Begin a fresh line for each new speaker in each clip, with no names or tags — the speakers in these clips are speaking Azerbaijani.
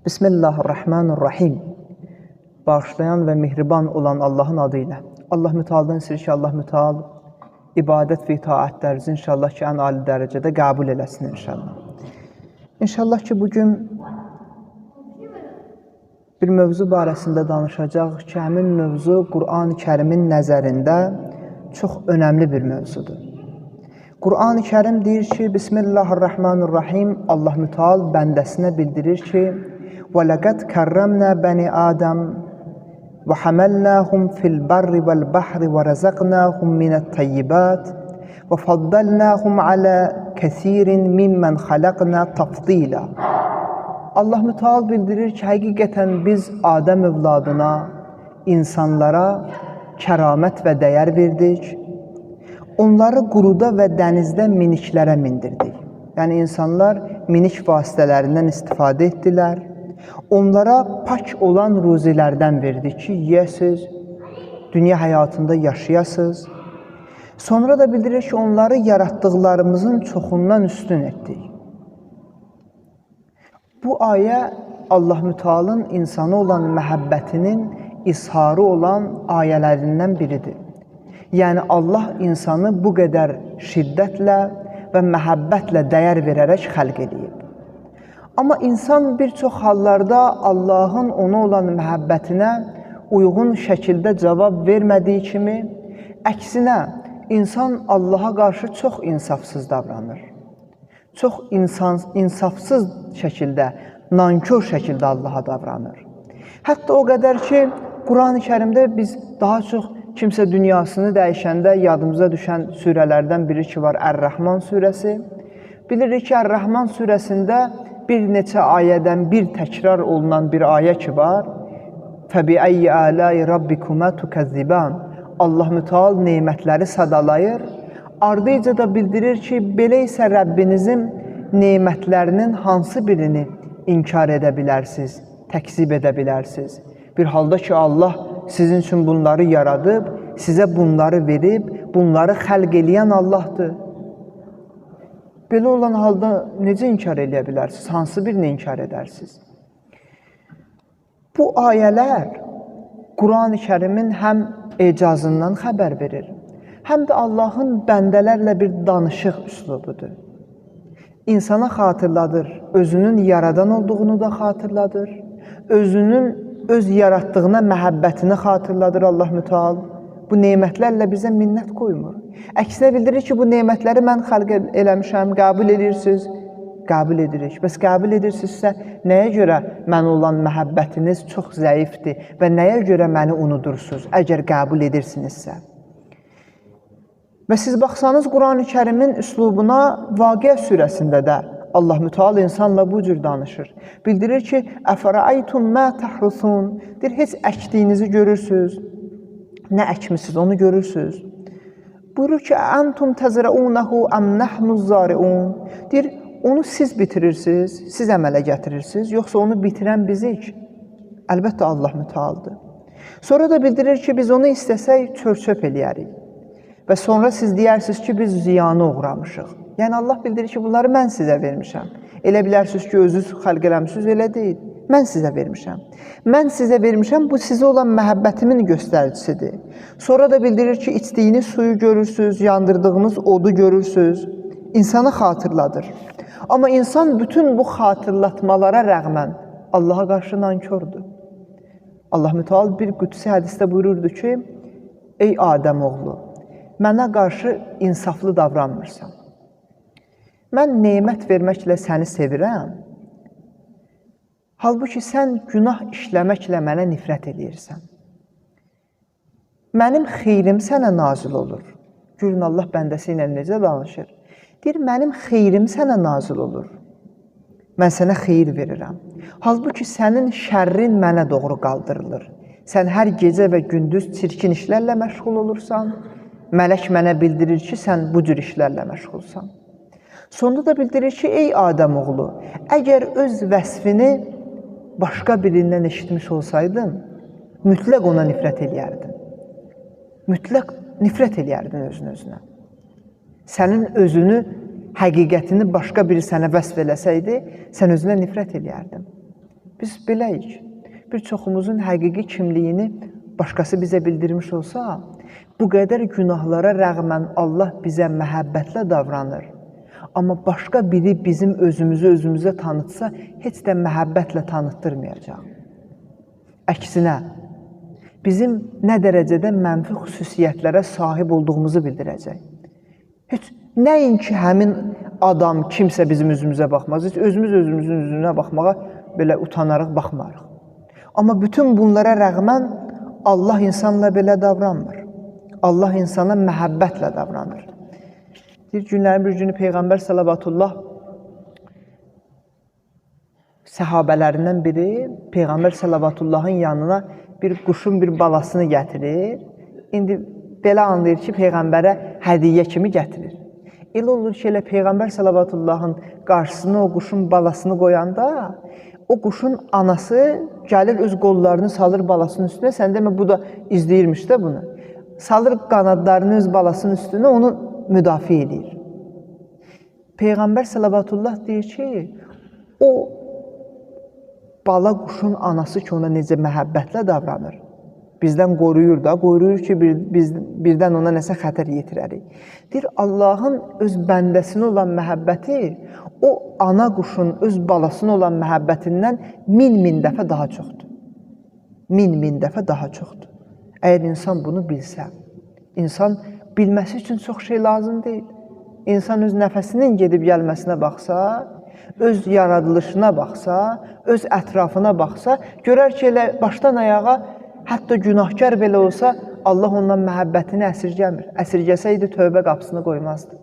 Bismillahirrahmanirrahim. Bağışlayan ve mehriban olan Allah'ın adıyla. Allah mütealdan istəyir ki, Allah müteal ibadət və itaətlərinizi inşallah ki, ən ali dərəcədə qəbul eləsin inşallah. İnşallah ki, bugün bir mövzu barəsində danışacaq ki, həmin mövzu Qur'an-ı Kərimin nəzərində çox önəmli bir mövzudur. Qur'an-ı Kərim deyir ki, Bismillahirrahmanirrahim, Allah müteal bəndəsinə bildirir ki, وَلَقَدْ كَرَّمْنَا بَنِي آدَمَ وَحَمَلْنَاهُمْ فِي الْبَرِّ وَالْبَحْرِ وَرَزَقْنَاهُمْ مِنَ الطَّيِّبَاتِ وَفَضَّلْنَاهُمْ عَلَى كَثِيرٍ مِمَّنْ خَلَقْنَا تَفْضِيلًا. Allah müteal bildirir ki, həqiqətən biz Adəm övladına, insanlara kəramət və dəyər verdik. Onları quruda və dənizdə miniklərə mindirdik. Yəni, insanlar minik vasitələrindən istifadə etdilər. Onlara pak olan ruzilərdən verdik ki, yiyəsiz, dünya həyatında yaşayasız. Sonra da bildirir ki, onları yaratdıqlarımızın çoxundan üstün etdik. Bu ayə Allah mütealın insana olan məhəbbətinin izharı olan ayələrindən biridir. Yəni, Allah insanı bu qədər şiddətlə və məhəbbətlə dəyər verərək xəlq edib. Amma insan bir çox hallarda Allahın ona olan məhəbbətinə uyğun şəkildə cavab vermədiyi kimi, əksinə, insan Allaha qarşı çox insafsız davranır. Çox insafsız şəkildə, nankör şəkildə Allaha davranır. Hətta o qədər ki, Qur'an-ı Kərimdə biz daha çox kimsə dünyasını dəyişəndə yadımıza düşən surələrdən biri ki var, Ər-Rəhman surəsi. Bilirik ki, Ər-Rəhman surəsində bir neçə ayədən bir təkrar olunan bir ayə ki var. فَبِأَيِّ آلَاءِ رَبِّكُمَا تُكَذِّبَانِ. Allah müteal neymətləri sadalayır. Ardıca da bildirir ki, belə isə Rəbbinizin neymətlərinin hansı birini inkar edə bilərsiniz, təkzib edə bilərsiniz. Bir halda ki, Allah sizin üçün bunları yaradıb, sizə bunları verib, bunları xəlq eləyən Allahdır. Belə olan halda necə inkar edə bilərsiniz? Hansı birini inkar edərsiniz? Bu ayələr Qur'an-ı Kərimin həm ecazından xəbər verir, həm də Allahın bəndələrlə bir danışıq üslubudur. İnsana xatırladır, özünün yaradan olduğunu da xatırladır, öz yaratdığına məhəbbətini xatırladır Allah müteal. Bu neymətlərlə bizə minnət qoymur. Əksinə bildirir ki, bu neymətləri mən xəlq eləmişəm, qəbul edirsiniz, qəbul edirik. Bəs qəbul edirsinizsə, nəyə görə mənə olan məhəbbətiniz çox zəifdir və nəyə görə məni unudursunuz, əgər qəbul edirsinizsə? Və siz baxsanız, Qur'an-ı Kərimin üslubuna Vaqia surəsində də Allah müteal insanla bu cür danışır. Bildirir ki, Əfərəaytum mə təhrusun, deyir, heç əkdiyinizi görürsünüz, nə əkmisiniz, onu görürsünüz. Buyurur ki, Əntum təzrəunəhu əm nəhnuz zariun, deyir, onu siz bitirirsiniz, siz əmələ gətirirsiniz, yoxsa onu bitirən bizik? Əlbəttə Allah mütealdır. Sonra da bildirir ki, biz onu istəsək çör-çöp eləyərik. Və sonra siz deyərsiniz ki, biz ziyanı uğramışıq. Yəni, Allah bildirir ki, bunları mən sizə vermişəm. Elə bilərsiniz ki, özünüz xəlq eləmişsiniz, elə deyil. Mən sizə vermişəm. Mən sizə vermişəm, bu sizə olan məhəbbətimin göstəricisidir. Sonra da bildirir ki, içdiyiniz suyu görürsünüz, yandırdığınız odu görürsünüz. İnsanı xatırladır. Amma insan bütün bu xatırlatmalara rəğmən Allaha qarşı nankördür. Allah müteal bir qüdsi hədisdə buyururdu ki, ey Adəm oğlu, mənə qarşı insaflı davranmırsan. Mən neymət verməklə səni sevirəm. Halbuki sən günah işləməklə mənə nifrət edirsən. Mənim xeyrim sənə nazil olur. Görün, Allah bəndəsi ilə necə danışır? Deyir, mənim xeyrim sənə nazil olur. Mən sənə xeyir verirəm. Halbuki sənin şərrin mənə doğru qaldırılır. Sən hər gecə və gündüz çirkin işlərlə məşğul olursan. Mələk mənə bildirir ki, sən bu cür işlərlə məşğulsan. Sonunda da bildirir ki, ey Adəm oğlu, əgər öz vəsfini başqa birindən eşitmiş olsaydın, mütləq ona nifrət eləyərdin. Mütləq nifrət eləyərdin özünə. Sənin özünü həqiqətini başqa biri sənə vəsf eləsəydi, sən özünə nifrət eləyərdin. Biz beləyik. Bir çoxumuzun həqiqi kimliyini başqası bizə bildirmiş olsa, bu qədər günahlara rəğmən Allah bizə məhəbbətlə davranır. Amma başqa biri bizim özümüzü özümüzə tanıtsa, heç də məhəbbətlə tanıtdırmayacaq. Əksinə, bizim nə dərəcədə mənfi xüsusiyyətlərə sahib olduğumuzu bildirəcək. Heç nəinki həmin adam, kimsə bizim üzümüzə baxmaz. Heç özümüzün üzünə baxmağa belə utanarıq, baxmarıq. Amma bütün bunlara rəğmən Allah insanla belə davranmır. Allah insana məhəbbətlə davranır. Günlərin bir günü Peyğəmbər Salavatullah səhabələrindən biri Peyğəmbər Salavatullahın yanına bir quşun bir balasını gətirir. İndi belə anlayır ki, Peyğəmbərə hədiyyə kimi gətirir. Elə olur ki, elə Peyğəmbər Salavatullahın qarşısına o quşun balasını qoyanda, o quşun anası gəlir öz qollarını salır balasının üstünə. Sən demə, bu da izləyirmiş də bunu. Salır qanadlarını öz balasının üstünə, onu müdafiə edir. Peyğəmbər Salavatullah deyir ki, o bala quşun anası ki, ona necə məhəbbətlə davranır. Bizdən qoruyur da, qoruyur ki, birdən ona nəsə xətər yetirərik. Deyir, Allahın öz bəndəsinə olan məhəbbəti, o ana quşun öz balasına olan məhəbbətindən min dəfə daha çoxdur. Min dəfə daha çoxdur. Əgər insan bunu bilsə, insan bilməsi üçün çox şey lazım deyil. İnsan öz nəfəsinin gedib gəlməsinə baxsa, öz yaradılışına baxsa, öz ətrafına baxsa, görər ki, elə başdan ayağa, hətta günahkar belə olsa, Allah ondan məhəbbətini əsirgəmir. Əsirgəsəydi tövbə qapısını qoymazdı.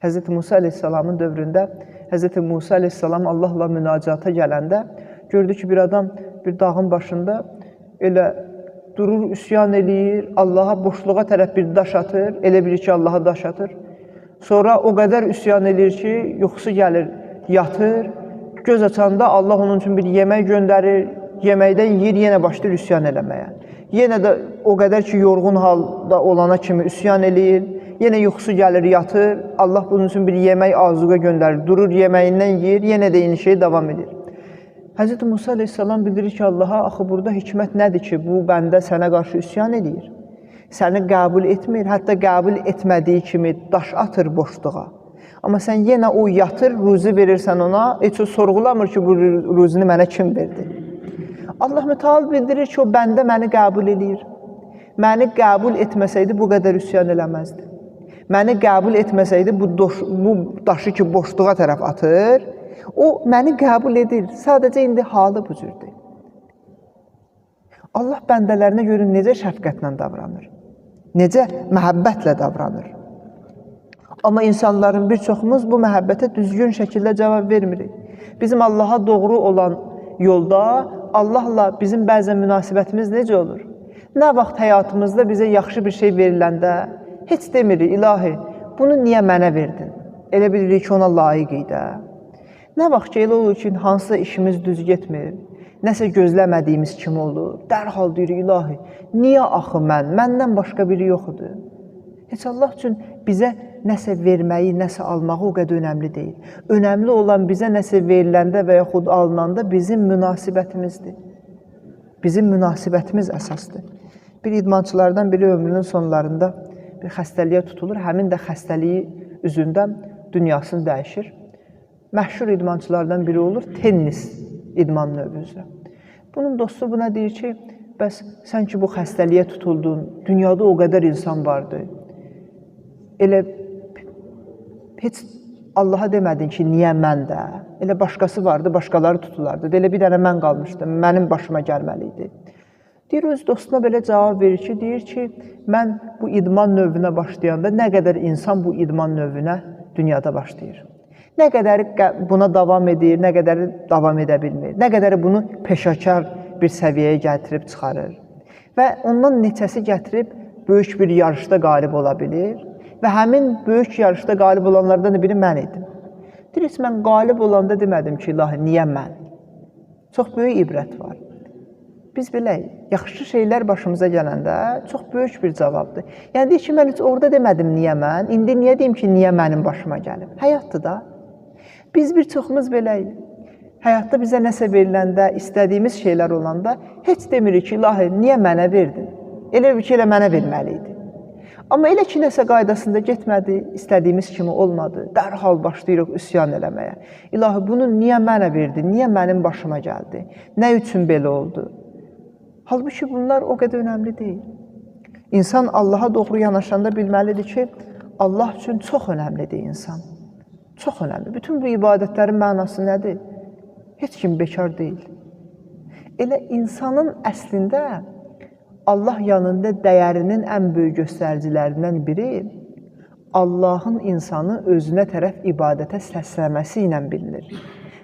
Hz. Musa əleyhissalamın dövründə, Hz. Musa əleyhissalam Allahla münacata gələndə, gördü ki, bir adam bir dağın başında elə durur, üsyan eləyir, Allaha boşluğa tərəf bir daş atır, elə bilir ki, Allaha daş atır. Sonra o qədər üsyan eləyir ki, yuxusu gəlir, yatır, göz açanda Allah onun üçün bir yemək göndərir, yeməkdən yiyir, yenə başlayır üsyan eləməyə. Yenə də o qədər ki, yorğun halda olana kimi üsyan eləyir, yenə yuxusu gəlir, yatır, Allah bunun üçün bir yemək azuqa göndərir, durur, yeməyindən yiyir, yenə də eyni şey davam edir. Hz. Musa əleyhissalam bildirir ki, Allaha, axı burada hikmət nədir ki, bu bəndə sənə qarşı üsyan edir. Səni qəbul etmir, hətta qəbul etmədiyi kimi daş atır boşluğa. Amma sən yenə o yatır, ruzi verirsən ona, heç o sorğulamır ki, bu ruzini mənə kim verdi. Allah mütəal bildirir ki, o bəndə məni qəbul edir. Məni qəbul etməsəydi, bu qədər üsyan eləməzdi. Məni qəbul etməsəydi, bu daşı ki, boşluğa tərəf atır, o məni qəbul edir. Sadəcə indi halı bu cürdür. Allah bəndələrinə görə necə şəfqətlə davranır, necə məhəbbətlə davranır. Amma insanların bir çoxumuz bu məhəbbətə düzgün şəkildə cavab vermirik. Bizim Allaha doğru olan yolda Allahla bizim bəzən münasibətimiz necə olur? Nə vaxt həyatımızda bizə yaxşı bir şey veriləndə heç demirik, ilahi, bunu niyə mənə verdin? Elə bilirik ki, ona layiq idi. Nə vaxt ki, elə olur ki, hansısa işimiz düz getmir, nəsə gözləmədiyimiz kimi olur, dərhal deyirik, ilahi, niyə axı məndən başqa biri yoxdur? Heç Allah üçün bizə nəsə verməyi, nəsə almağı o qədər önəmli deyil. Önəmli olan bizə nəsə veriləndə və yaxud alınanda bizim münasibətimizdir. Bizim münasibətimiz əsasdır. Bir idmançılardan biri ömrünün sonlarında bir xəstəliyə tutulur, həmin də xəstəliyi üzündən dünyasını dəyişir. Məşhur idmançılardan biri olur, tennis idman növü üzrə. Bunun dostu buna deyir ki, bəs sən ki bu xəstəliyə tutuldun, dünyada o qədər insan vardı. Elə heç Allaha demədin ki, niyə mən də? Elə başqası vardı, başqaları tutulardı. Elə bir dənə mən qalmışdım, mənim başıma gəlməliydi. Deyir, öz dostuna belə cavab verir ki, deyir ki, mən bu idman növünə başlayanda nə qədər insan bu idman növünə dünyada başlayır. Nə qədəri buna davam edir, nə qədəri davam edə bilmir, nə qədəri bunu peşəkar bir səviyyəyə gətirib çıxarır. Və ondan neçəsi gətirib böyük bir yarışda qalib ola bilir və həmin böyük yarışda qalib olanlardan biri mən idim. Deyir, mən qalib olanda demədim ki, ilahi, niyə mən? Çox böyük ibrət var. Biz bilək, yaxşı şeylər başımıza gələndə çox böyük bir cavabdır. Yəni, deyir ki, mən heç orada demədim niyə mən, indi niyə deyim ki, niyə mənim başıma gəlib? Həyatdır da. Biz bir çoxumuz beləyik. Həyatda bizə nəsə veriləndə, istədiyimiz şeylər olanda heç demirik ki, ilahi, niyə mənə verdin? Elə bir ki, elə mənə verməli idi. Amma elə ki, nəsə qaydasında getmədi, istədiyimiz kimi olmadı, dərhal başlayırıq üsyan eləməyə. İlahi, bunu niyə mənə verdin? Niyə mənim başıma gəldi? Nə üçün belə oldu? Halbuki bunlar o qədər önəmli deyil. İnsan Allaha doğru yanaşanda bilməlidir ki, Allah üçün çox önəmlidir insan. Çox önəmli. Bütün bu ibadətlərin mənası nədir? Heç kim bekar deyil. Elə insanın əslində Allah yanında dəyərinin ən böyük göstəricilərindən biri Allahın insanı özünə tərəf ibadətə səsləməsi ilə bilinir.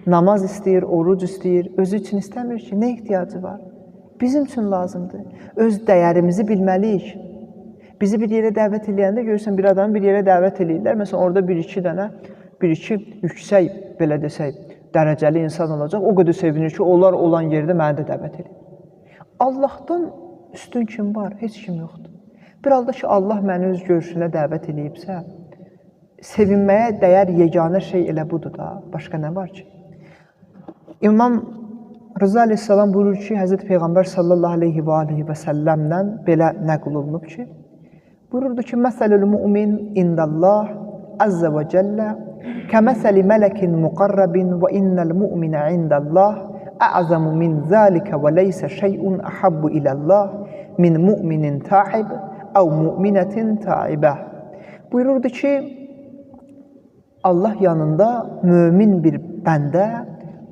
Namaz istəyir, oruc istəyir, özü üçün istəmir ki, nə ehtiyacı var? Bizim üçün lazımdır. Öz dəyərimizi bilməliyik. Bizi bir yerə dəvət eləyəndə görürsən, bir adamı bir yerə dəvət eləyirlər. Məsələn, orada bir-iki yüksək, belə desək, dərəcəli insan olacaq. O qədər sevinir ki, onlar olan yerdə məni də dəvət edir. Allahdan üstün kim var? Heç kim yoxdur. Bir halda ki, Allah məni öz görüşünə dəvət eləyibsə, sevinməyə dəyər yeganə şey elə budur da. Başqa nə var ki? İmam Rıza aleyhissalam buyurur ki, Həzrəti Peyğəmbər sallallahu aleyhi və səlləmdən belə nəql olunub ki, buyururdu ki, məsəlül mümin indəllah əzzə və cəllə kəməsəli mələkin müqarrabin və innəl müminə indəllah ə'zəmu min zəlikə və leysə şeyun əhəbbu iləllah min müminin taib əv müminətin taibə. Buyururdu ki, Allah yanında mömin bir bəndə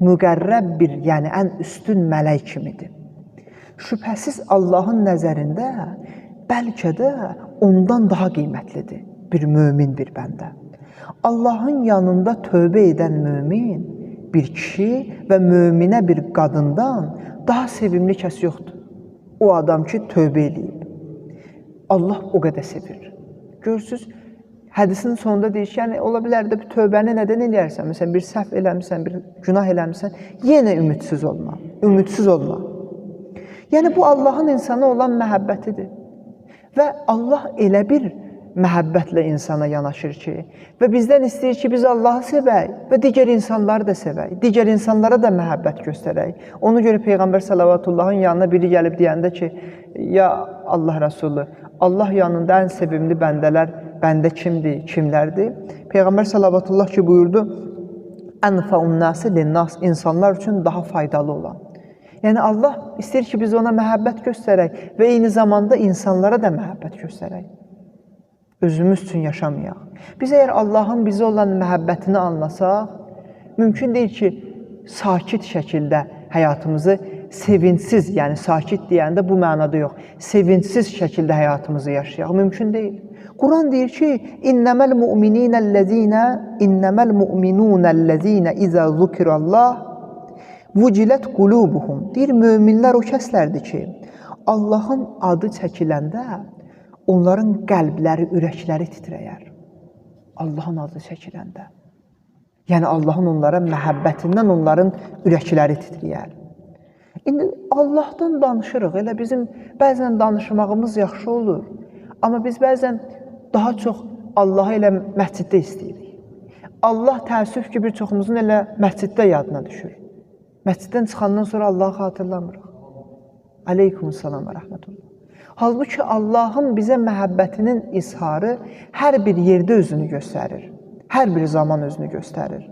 müqərrəb bir, yəni ən üstün mələk kimidir. Şübhəsiz Allahın nəzərində bəlkə də ondan daha qiymətlidir bir mömin bir bəndə. Allahın yanında tövbə edən mömin bir kişi və möminə bir qadından daha sevimli kəs yoxdur. O adam ki, tövbə eləyib. Allah o qədər sevir. Görürsünüz, hədisin sonunda deyir ki, yəni, ola bilər də tövbəni nədən eləyərsən? Məsələn, bir səhv eləmişsən, bir günah eləmişsən, yenə ümidsiz olma, ümidsiz olma. Yəni, bu Allahın insana olan məhəbbətidir. Və Allah elə bir məhəbbətlə insana yanaşır ki, və bizdən istəyir ki, biz Allahı sevək və digər insanları da sevək, digər insanlara da məhəbbət göstərək. Ona görə Peyğəmbər sallavatullahın yanına biri gəlib deyəndə ki, ya Allah Rəsulü, Allah yanında ən sevimli bəndələr bəndə kimdir, kimlərdir? Peyğəmbər sallallahu ki buyurdu, ənfəun nasi linnas, insanlar üçün daha faydalı olan. Yəni Allah istəyir ki, biz ona məhəbbət göstərək və eyni zamanda insanlara da məhəbbət göstərək. Özümüz üçün yaşamayaq. Biz əgər Allahın bizə olan məhəbbətini anlasaq, mümkün deyil ki, sakit şəkildə həyatımızı sevinçsiz, yəni sakit deyəndə bu mənada yox, sevinçsiz şəkildə həyatımızı yaşayaq. Mümkün deyil. Quran deyir ki, innəməl mu'minunəl-ləzīnə izə zukirallah vucilət qulubuhum. Deyir, möminlər o kəslərdir ki, Allahın adı çəkiləndə onların qəlbləri, ürəkləri titrəyər. Allahın adı çəkiləndə. Yəni, Allahın onlara məhəbbətindən onların ürəkləri titrəyər. İndi Allahdan danışırıq. Elə bizim bəzən danışmağımız yaxşı olur. Amma biz bəzən daha çox Allahı elə məsciddə istəyirik. Allah təəssüf ki, bir çoxumuzun elə məsciddə yadına düşür. Məsciddən çıxandan sonra Allahı xatırlamırıq. Aleykumussalam və rəhmətullah. Halbuki Allahın bizə məhəbbətinin izharı hər bir yerdə özünü göstərir. Hər bir zaman özünü göstərir.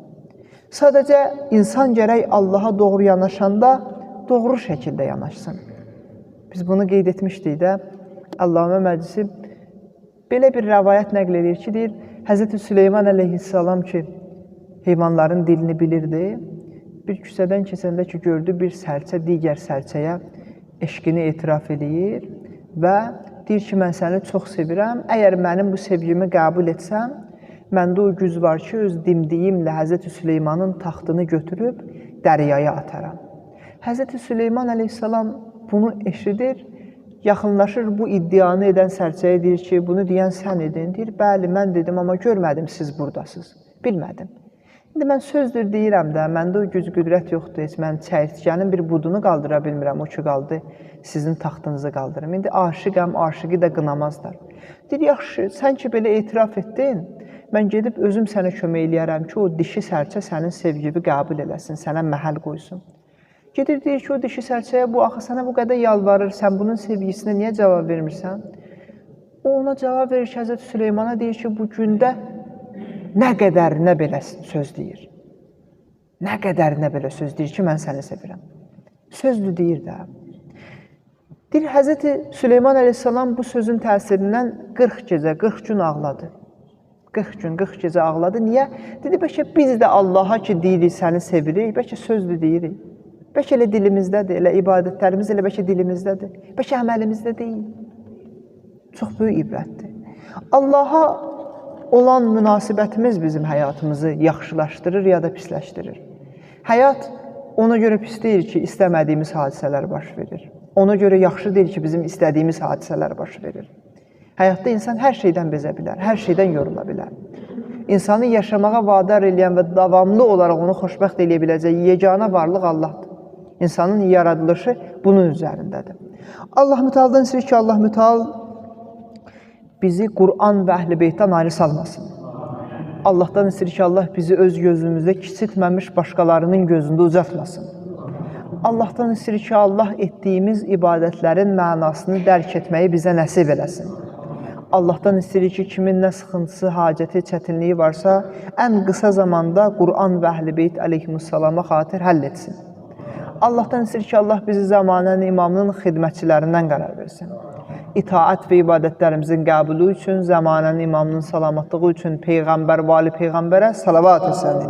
Sadəcə insan gərək Allaha doğru yanaşanda doğru şəkildə yanaşsın. Biz bunu qeyd etmişdik də, Allahümə məclisi belə bir rəvayət nəql edir ki, deyir, Həzrəti Süleyman əleyhissalam ki, heyvanların dilini bilirdi, bir küçədən keçəndə ki, gördü bir sərçə digər sərçəyə eşqini etiraf edir və deyir ki, mən səni çox sevirəm, əgər mənim bu sevgimi qəbul etsəm, məndə o güc var ki, öz dimdiyimlə Həzrəti Süleymanın taxtını götürüb dəryaya ataram. Həzrəti Süleyman əleyhissalam bunu eşidir, yaxınlaşır, bu iddianı edən sərçəyə deyir ki, bunu deyən sən edin. Deyir, bəli, mən dedim, amma görmədim siz buradasınız, bilmədim. İndi mən sözdür deyirəm də, məndə o güc qüdrət yoxdur, heç mən çəyirtkənin bir budunu qaldıra bilmirəm, o ki qaldı, sizin taxtınızı qaldırım. İndi aşiqəm, aşiqi də qınamazlar. Deyir, yaxşı, sən ki belə etiraf etdin, mən gedib özüm sənə kömək eləyərəm ki, o dişi sərçə sənin sevgini qəbul eləsin, sənə məhəl qoysun. Gedir deyir ki, o dişi sərçəyə bu axı sənə bu qədər yalvarır, sən bunun sevgisinə niyə cavab vermirsən? O ona cavab verir ki, Həzrət Süleymana deyir ki, bu gündə nə qədər nə belə söz deyir. Nə qədər nə belə söz deyir ki, mən səni sevirəm. Sözdür deyir də. Deyir, Həzrəti Süleyman əleyhissalam bu sözün təsirindən 40 gecə, 40 gün ağladı. 40 gün, 40 gecə ağladı. Niyə? Dedi, bəlkə biz də Allaha ki, deyirik, səni sevirik, bəlkə sözdür deyirik. Bəlkə elə dilimizdədir, elə ibadətlərimiz elə bəlkə dilimizdədir. Bəlkə əməlimizdə deyil. Çox böyük ibrətdir. Allaha olan münasibətimiz bizim həyatımızı yaxşılaşdırır ya da pisləşdirir. Həyat ona görə pis deyil ki, istəmədiyimiz hadisələr baş verir. Ona görə yaxşı deyil ki, bizim istədiyimiz hadisələr baş verir. Həyatda insan hər şeydən bezə bilər, hər şeydən yorula bilər. İnsanı yaşamağa vadar eləyən və davamlı olaraq onu xoşbəxt eləyə biləcək yeganə varlıq Allahdır. İnsanın yaradılışı bunun üzərindədir. Allah Müteal'dan istəyir ki, Allah Müteal bizi Qur'an və Əhl-i Beytdən ayrı salmasın. Allahdan istəyir ki, Allah bizi öz gözümüzdə kiçiltməmiş başqalarının gözündə ucatmasın. Allahdan istəyir ki, Allah etdiyimiz ibadətlərin mənasını dərk etməyi bizə nəsib eləsin. Allahdan istəyir ki, kimin nə sıxıntısı, hacəti, çətinliyi varsa, ən qısa zamanda Qur'an və Əhl-i Beyt əleyhimussalama xatir həll etsin. Allahdan istəyir ki, Allah bizi zamanənin imamının xidmətçilərindən qərar versin. İtaət və ibadətlərimizin qəbulu üçün, zamanənin imamının salamatlığı üçün Peyğəmbər, vali Peyğəmbərə salavat etsin.